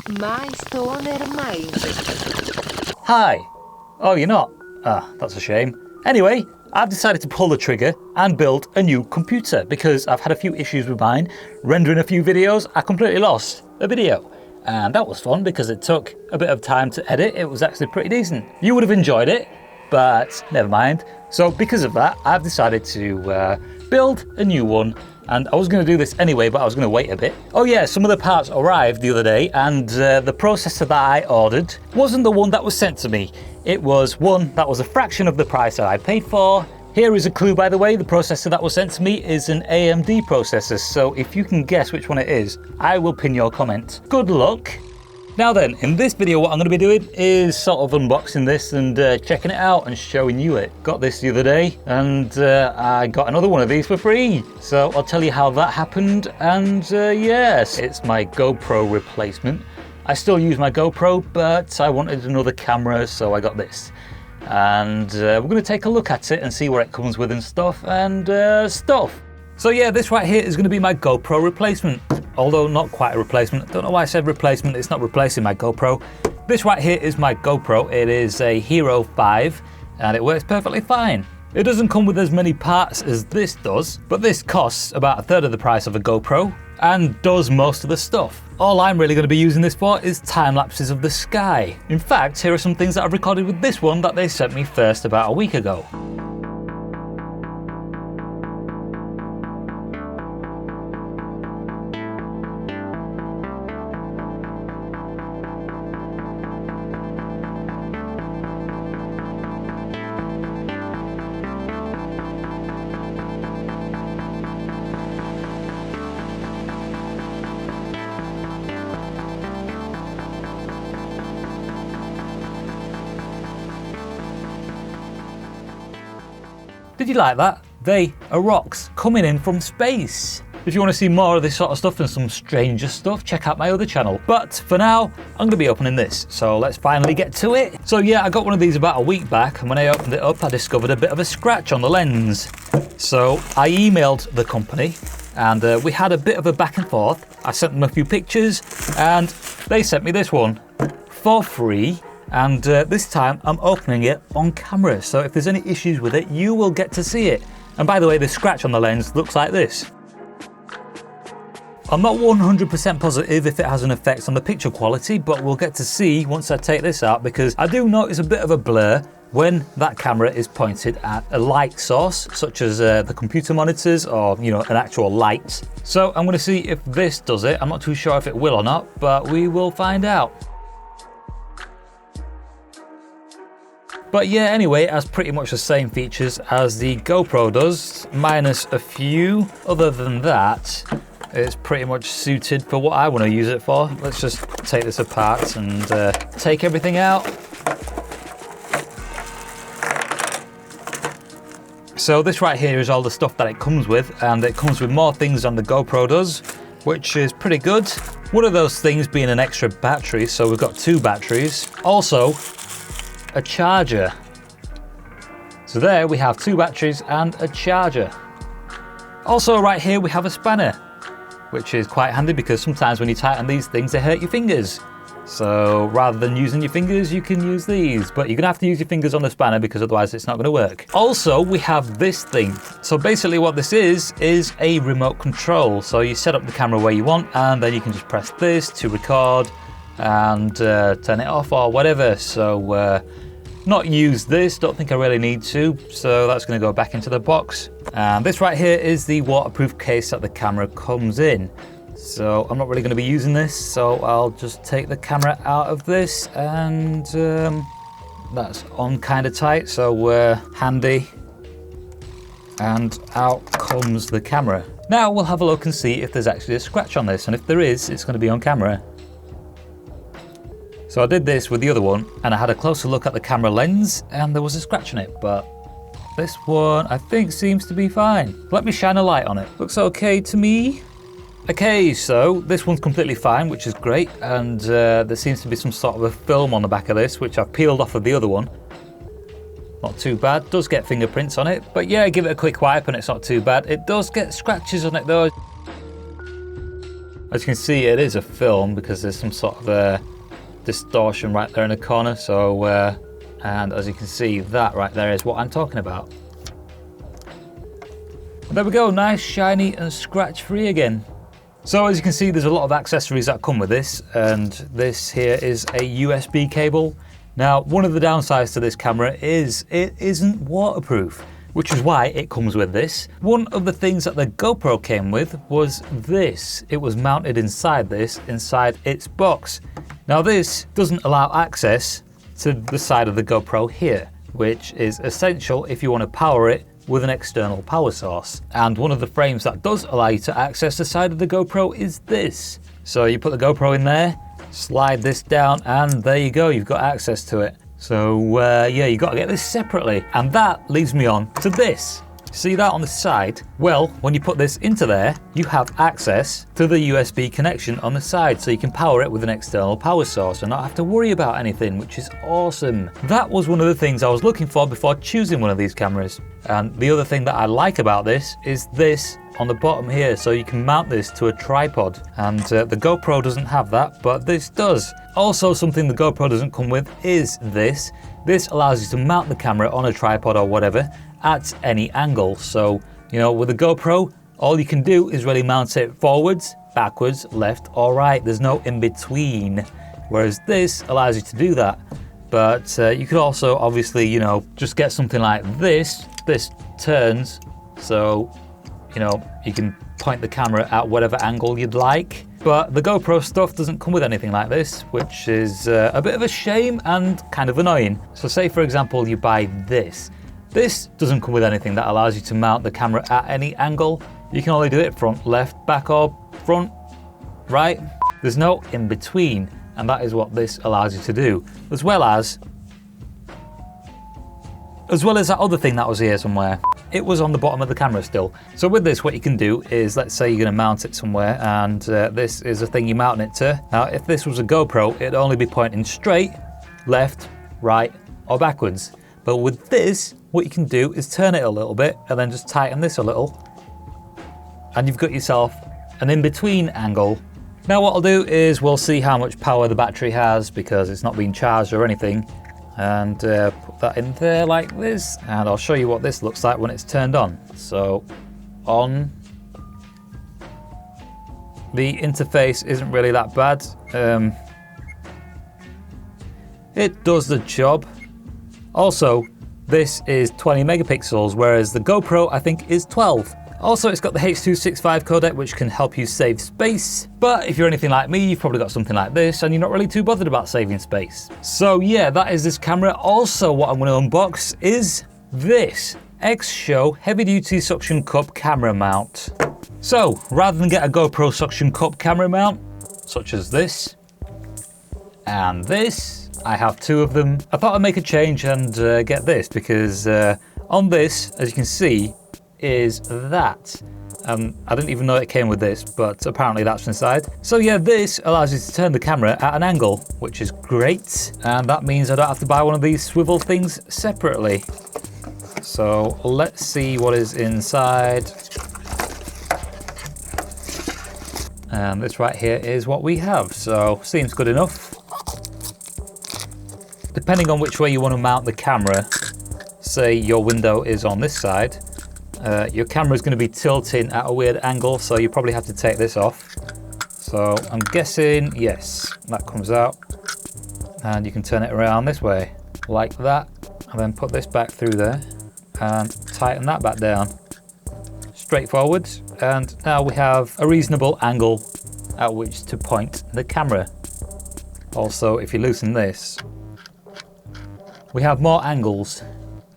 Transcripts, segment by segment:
My stoner mind. Hi. Oh, you're not? Ah, that's a shame. Anyway, I've decided to pull the trigger and build a new computer because I've had a few issues with mine. Rendering a few videos, I completely lost a video. And that was fun because it took a bit of time to edit. It was actually pretty decent. You would have enjoyed it, but never mind. So because of that, I've decided to build a new one. And I was going to do this anyway, but I was going to wait a bit. Oh yeah, some of the parts arrived the other day, and the processor that I ordered wasn't the one that was sent to me. It was one that was a fraction of the price that I paid for. Here is a clue, by the way. The processor that was sent to me is an AMD processor, so if you can guess which one it is, I will pin your comment. Good luck. Now then, in this video what I'm going to be doing is sort of unboxing this and checking it out and showing you it. Got this the other day and I got another one of these for free. So I'll tell you how that happened, and yes, it's my GoPro replacement. I still use my GoPro, but I wanted another camera, so I got this. And we're going to take a look at it and see what it comes with and stuff. So yeah, this right here is going to be my GoPro replacement. Although not quite a replacement. Don't know why I said replacement, it's not replacing my GoPro. This right here is my GoPro. It is a Hero 5 and it works perfectly fine. It doesn't come with as many parts as this does, but this costs about a third of the price of a GoPro and does most of the stuff. All I'm really going to be using this for is time lapses of the sky. In fact, here are some things that I've recorded with this one that they sent me first about a week ago. Did you like that? They are rocks coming in from space. If you want to see more of this sort of stuff and some stranger stuff, check out my other channel. But for now, I'm going to be opening this. So let's finally get to it. So yeah, I got one of these about a week back, and when I opened it up, I discovered a bit of a scratch on the lens. So I emailed the company and we had a bit of a back and forth. I sent them a few pictures and they sent me this one for free. And this time I'm opening it on camera, so if there's any issues with it, you will get to see it. And by the way, the scratch on the lens looks like this. I'm not 100% positive if it has an effect on the picture quality, but we'll get to see once I take this out, because I do notice a bit of a blur when that camera is pointed at a light source, such as the computer monitors or, you know, an actual light. So I'm going to see if this does it. I'm not too sure if it will or not, but we will find out. But yeah, anyway, it has pretty much the same features as the GoPro does, minus a few. Other than that, it's pretty much suited for what I want to use it for. Let's just take this apart and take everything out. So this right here is all the stuff that it comes with, and it comes with more things than the GoPro does, which is pretty good. One of those things being an extra battery, so we've got 2 batteries. Also, a charger. So there we have 2 batteries and a charger. Also right here we have a spanner, which is quite handy because sometimes when you tighten these things they hurt your fingers. So rather than using your fingers, you can use these, but you're gonna have to use your fingers on the spanner because otherwise it's not gonna work. Also, we have this thing. So basically what this is a remote control. So you set up the camera where you want and then you can just press this to record and turn it off or whatever. So not use this, don't think I really need to, so that's going to go back into the box. And this right here is the waterproof case that the camera comes in. So I'm not really going to be using this, so I'll just take the camera out of this, and that's on kind of tight, so handy. And out comes the camera. Now we'll have a look and see if there's actually a scratch on this, and if there is, it's going to be on camera. So I did this with the other one and I had a closer look at the camera lens and there was a scratch on it, but this one I think seems to be fine. Let me shine a light on it. Looks okay to me. Okay, so this one's completely fine, which is great, and there seems to be some sort of a film on the back of this, which I've peeled off of the other one. Not too bad, does get fingerprints on it, but yeah, give it a quick wipe and it's not too bad. It does get scratches on it though. As you can see, it is a film because there's some sort of a distortion right there in the corner. So, and as you can see, that right there is what I'm talking about. And there we go, nice, shiny and scratch free again. So as you can see, there's a lot of accessories that come with this, and this here is a USB cable. Now, one of the downsides to this camera is it isn't waterproof, which is why it comes with this. One of the things that the GoPro came with was this. It was mounted inside this, inside its box. Now this doesn't allow access to the side of the GoPro here, which is essential if you want to power it with an external power source. And one of the frames that does allow you to access the side of the GoPro is this. So you put the GoPro in there, slide this down, and there you go, you've got access to it. So yeah, you got to get this separately. And that leads me on to this. See that on the side? Well, when you put this into there, you have access to the USB connection on the side, so you can power it with an external power source and not have to worry about anything, which is awesome. That was one of the things I was looking for before choosing one of these cameras. And the other thing that I like about this is this on the bottom here, so you can mount this to a tripod. And the GoPro doesn't have that, but this does. Also, something the GoPro doesn't come with is this. This allows you to mount the camera on a tripod or whatever at any angle. So, you know, with a GoPro, all you can do is really mount it forwards, backwards, left or right. There's no in between. Whereas this allows you to do that. But you could also obviously, you know, just get something like this. This turns, so, you know, you can point the camera at whatever angle you'd like. But the GoPro stuff doesn't come with anything like this, which is a bit of a shame and kind of annoying. So say, for example, you buy this. This doesn't come with anything that allows you to mount the camera at any angle. You can only do it front, left, back, or front, right. There's no in between, and that is what this allows you to do. As well as that other thing that was here somewhere. It was on the bottom of the camera still. So with this, what you can do is, let's say you're going to mount it somewhere, and this is the thing you're mounting it to. Now, if this was a GoPro, it'd only be pointing straight, left, right, or backwards. But with this, what you can do is turn it a little bit and then just tighten this a little. And you've got yourself an in-between angle. Now what I'll do is we'll see how much power the battery has, because it's not being charged or anything. And put that in there like this. And I'll show you what this looks like when it's turned on. So on. The interface isn't really that bad. It does the job. Also, this is 20 megapixels, whereas the GoPro I think is 12. Also, it's got the H.265 codec, which can help you save space. But if you're anything like me, you've probably got something like this and you're not really too bothered about saving space. So yeah, that is this camera. Also, what I'm going to unbox is this X-Show heavy duty suction cup camera mount. So rather than get a GoPro suction cup camera mount, such as this and this, I have two of them. I thought I'd make a change and get this, because on this, as you can see, is that. I didn't even know it came with this, but apparently that's inside. So yeah, this allows you to turn the camera at an angle, which is great. And that means I don't have to buy one of these swivel things separately. So let's see what is inside. And this right here is what we have. So seems good enough. Depending on which way you want to mount the camera, say your window is on this side, your camera is going to be tilting at a weird angle, so you probably have to take this off. So I'm guessing, yes, that comes out. And you can turn it around this way, like that, and then put this back through there, and tighten that back down. Straightforward, and now we have a reasonable angle at which to point the camera. Also, if you loosen this, we have more angles.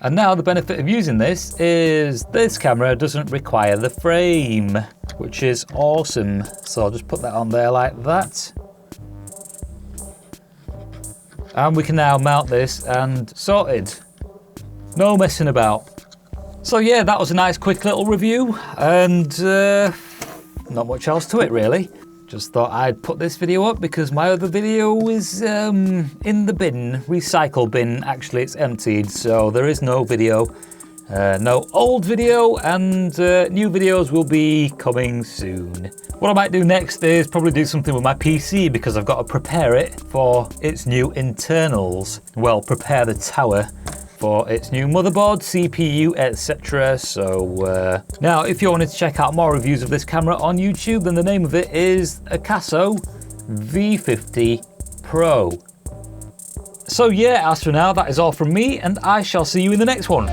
And now the benefit of using this is this camera doesn't require the frame, which is awesome. So I'll just put that on there like that. And we can now mount this and sorted. No messing about. So yeah, that was a nice quick little review, and not much else to it really. Just thought I'd put this video up because my other video is in the bin, recycle bin. Actually, it's emptied, so there is no video. No old video, and new videos will be coming soon. What I might do next is probably do something with my PC because I've got to prepare it for its new internals. Well, prepare the tower for its new motherboard, CPU, etc. So now if you wanted to check out more reviews of this camera on YouTube, then the name of it is Akaso V50 Pro. So yeah, as for now, that is all from me, and I shall see you in the next one.